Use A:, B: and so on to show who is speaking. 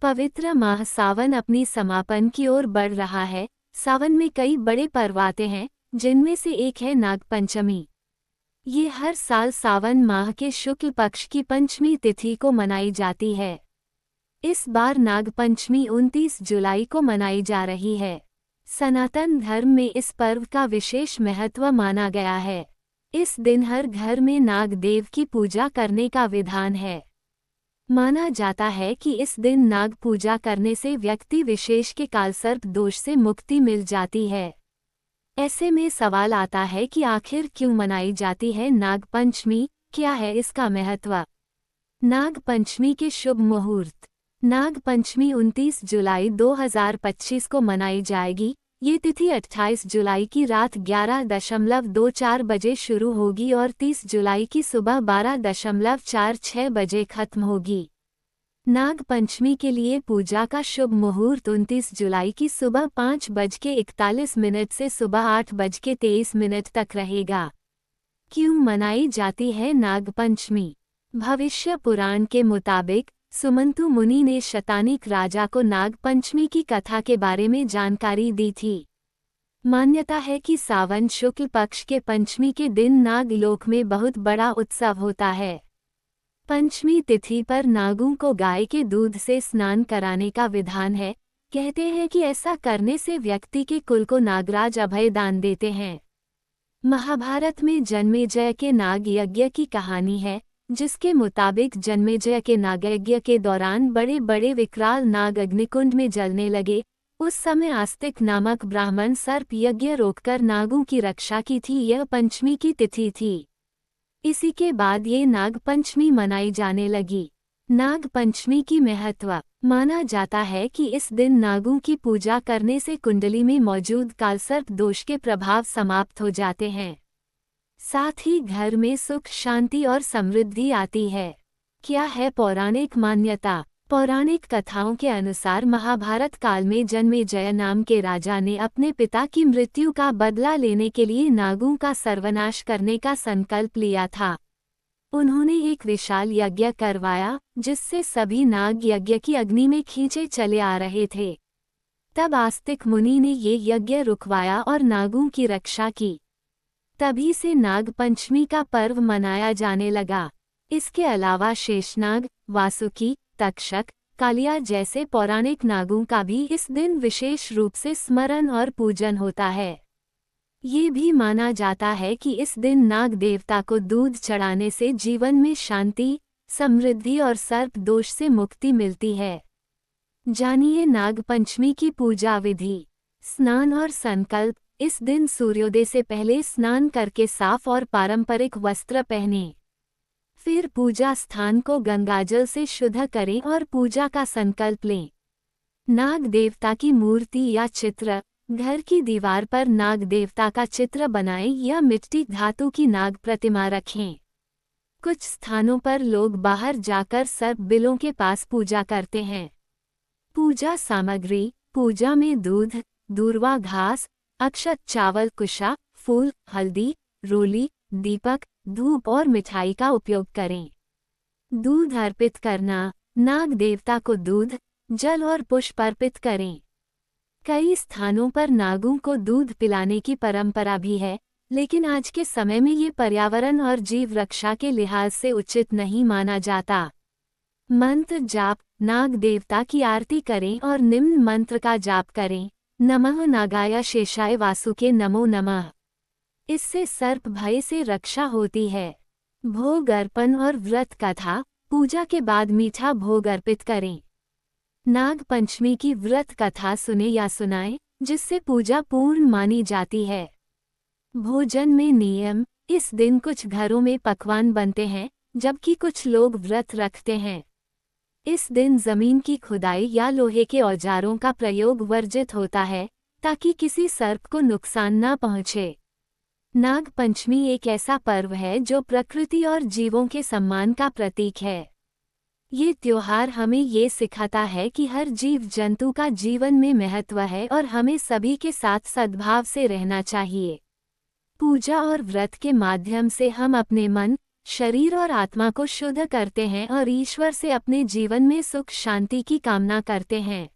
A: पवित्र माह सावन अपनी समापन की ओर बढ़ रहा है। सावन में कई बड़े पर्व आते हैं, जिनमें से एक है नागपंचमी। ये हर साल सावन माह के शुक्ल पक्ष की पंचमी तिथि को मनाई जाती है। इस बार नागपंचमी 29 जुलाई को मनाई जा रही है। सनातन धर्म में इस पर्व का विशेष महत्व माना गया है। इस दिन हर घर में नाग देव की पूजा करने का विधान है। माना जाता है कि इस दिन नाग पूजा करने से व्यक्ति विशेष के कालसर्प दोष से मुक्ति मिल जाती है। ऐसे में सवाल आता है कि आखिर क्यों मनाई जाती है नागपंचमी, क्या है इसका महत्व। नागपंचमी के शुभ मुहूर्त। नागपंचमी 29 जुलाई 2025 को मनाई जाएगी। ये तिथि 28 जुलाई की रात 11:24 बजे शुरू होगी और 30 जुलाई की सुबह 12:46 बजे खत्म होगी। नागपंचमी के लिए पूजा का शुभ मुहूर्त 29 जुलाई की सुबह 5:41 से सुबह 8:23 तक रहेगा। क्यों मनाई जाती है नागपंचमी? भविष्य पुराण के मुताबिक सुमंतु मुनि ने शतानीक राजा को नागपंचमी की कथा के बारे में जानकारी दी थी। मान्यता है कि सावन शुक्ल पक्ष के पंचमी के दिन नागलोक में बहुत बड़ा उत्सव होता है। पंचमी तिथि पर नागों को गाय के दूध से स्नान कराने का विधान है। कहते हैं कि ऐसा करने से व्यक्ति के कुल को नागराज अभय दान देते हैं। महाभारत में जन्मेजय के नाग यज्ञ की कहानी है, जिसके मुताबिक जन्मेजय के नागयज्ञ के दौरान बड़े बड़े विकराल नाग अग्निकुंड में जलने लगे। उस समय आस्तिक नामक ब्राह्मण सर्प यज्ञ रोककर नागों की रक्षा की थी। यह पंचमी की तिथि थी। इसी के बाद ये नागपंचमी मनाई जाने लगी। नागपंचमी की महत्व। माना जाता है कि इस दिन नागों की पूजा करने से कुंडली में मौजूद कालसर्प दोष के प्रभाव समाप्त हो जाते हैं। साथ ही घर में सुख शांति और समृद्धि आती है। क्या है पौराणिक मान्यता? पौराणिक कथाओं के अनुसार महाभारत काल में जन्मेजय नाम के राजा ने अपने पिता की मृत्यु का बदला लेने के लिए नागों का सर्वनाश करने का संकल्प लिया था। उन्होंने एक विशाल यज्ञ करवाया, जिससे सभी नाग यज्ञ की अग्नि में खींचे चले आ रहे थे। तब आस्तिक मुनि ने ये यज्ञ रुकवाया और नागों की रक्षा की। तभी से नागपंचमी का पर्व मनाया जाने लगा। इसके अलावा शेषनाग, वासुकी, तक्षक, कालिया जैसे पौराणिक नागों का भी इस दिन विशेष रूप से स्मरण और पूजन होता है। ये भी माना जाता है कि इस दिन नाग देवता को दूध चढ़ाने से जीवन में शांति, समृद्धि और सर्प दोष से मुक्ति मिलती है। जानिए नागपंचमी की पूजा विधि। स्नान और संकल्प। इस दिन सूर्योदय से पहले स्नान करके साफ और पारंपरिक वस्त्र पहनें। फिर पूजा स्थान को गंगाजल से शुद्ध करें और पूजा का संकल्प लें। नाग देवता की मूर्ति या चित्र। घर की दीवार पर नाग देवता का चित्र बनाएं या मिट्टी धातु की नाग प्रतिमा रखें। कुछ स्थानों पर लोग बाहर जाकर सर्प बिलों के पास पूजा करते हैं। पूजा सामग्री। पूजा में दूध, दूर्वा घास, अक्षत, चावल, कुशा, फूल, हल्दी, रोली, दीपक, धूप और मिठाई का उपयोग करें। दूध अर्पित करना। नाग देवता को दूध, जल और पुष्प अर्पित करें। कई स्थानों पर नागों को दूध पिलाने की परंपरा भी है, लेकिन आज के समय में ये पर्यावरण और जीव रक्षा के लिहाज से उचित नहीं माना जाता। मंत्र जाप। नाग देवता की आरती करें और निम्न मंत्र का जाप करें। नमः नागाय शेषाय वासुके नमो नमः। इससे सर्प भय से रक्षा होती है। भोग अर्पण और व्रत कथा। पूजा के बाद मीठा भोग अर्पित करें। नाग पंचमी की व्रत कथा सुने या सुनाएं, जिससे पूजा पूर्ण मानी जाती है। भोजन में नियम। इस दिन कुछ घरों में पकवान बनते हैं, जबकि कुछ लोग व्रत रखते हैं। इस दिन जमीन की खुदाई या लोहे के औजारों का प्रयोग वर्जित होता है, ताकि किसी सर्प को नुकसान न पहुंचे। नाग पंचमी एक ऐसा पर्व है जो प्रकृति और जीवों के सम्मान का प्रतीक है। ये त्योहार हमें ये सिखाता है कि हर जीव जंतु का जीवन में महत्व है और हमें सभी के साथ सद्भाव से रहना चाहिए। पूजा और व्रत के माध्यम से हम अपने मन, शरीर और आत्मा को शुद्ध करते हैं और ईश्वर से अपने जीवन में सुख शांति की कामना करते हैं।